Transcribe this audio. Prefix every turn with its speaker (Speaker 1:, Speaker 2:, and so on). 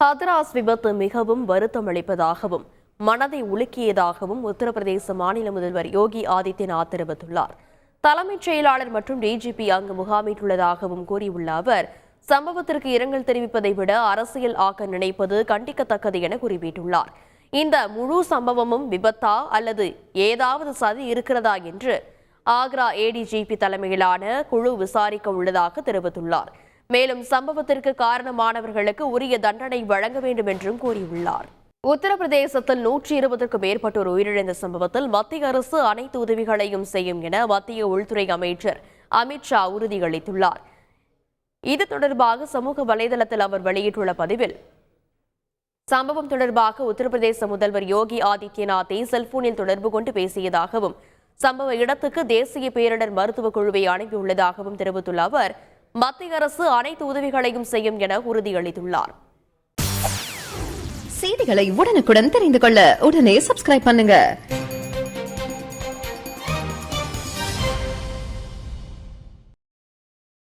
Speaker 1: ஹத்ராஸ் விபத்து மிகவும் வருத்தமளிப்பதாகவும் மனதை உலுக்கியதாகவும் உத்தரப்பிரதேச மாநில முதல்வர் யோகி ஆதித்யநாத் தெரிவித்துள்ளார். தலைமைச் செயலாளர் மற்றும் டிஜிபி அங்கு முகாமிட்டுள்ளதாகவும் கூறியுள்ள அவர், சம்பவத்திற்கு இரங்கல் தெரிவிப்பதை விட அரசியல் ஆக்க நினைப்பது கண்டிக்கத்தக்கது என குறிப்பிட்டுள்ளார். இந்த முழு சம்பவமும் விபத்தா அல்லது ஏதாவது சதி இருக்கிறதா என்று ஆக்ரா ஏடிஜிபி தலைமையிலான குழு விசாரிக்க உள்ளதாக தெரிவித்துள்ளார். மேலும் சம்பவத்திற்கு காரணமானவர்களுக்கு உரிய தண்டனை வழங்க வேண்டும் என்றும் கூறியுள்ளார். உத்தரப்பிரதேசத்தில் 120க்கும் மேற்பட்டோர் உயிரிழந்த சம்பவத்தில் மத்திய அரசு அனைத்து உதவிகளையும் செய்யும் என மத்திய உள்துறை அமைச்சர் அமித்ஷா உறுதியளித்துள்ளார். இது தொடர்பாக சமூக வலைதளத்தில் அவர் வெளியிட்டுள்ள பதிவில், சம்பவம் தொடர்பாக உத்தரப்பிரதேச முதல்வர் யோகி ஆதித்யநாத்தை செல்போனில் தொடர்பு கொண்டு பேசியதாகவும் சம்பவ இடத்துக்கு தேசிய பேரிடர் மருத்துவக் குழுவை அனுப்பியுள்ளதாகவும் தெரிவித்துள்ள அவர், மத்திய அரசு அனைத்து உதவிகளையும் செய்யும் என உறுதியளித்துள்ளார்.
Speaker 2: செய்திகளை உடனுக்குடன் தெரிந்து கொள்ள உடனே சப்ஸ்கிரைப் பண்ணுங்க.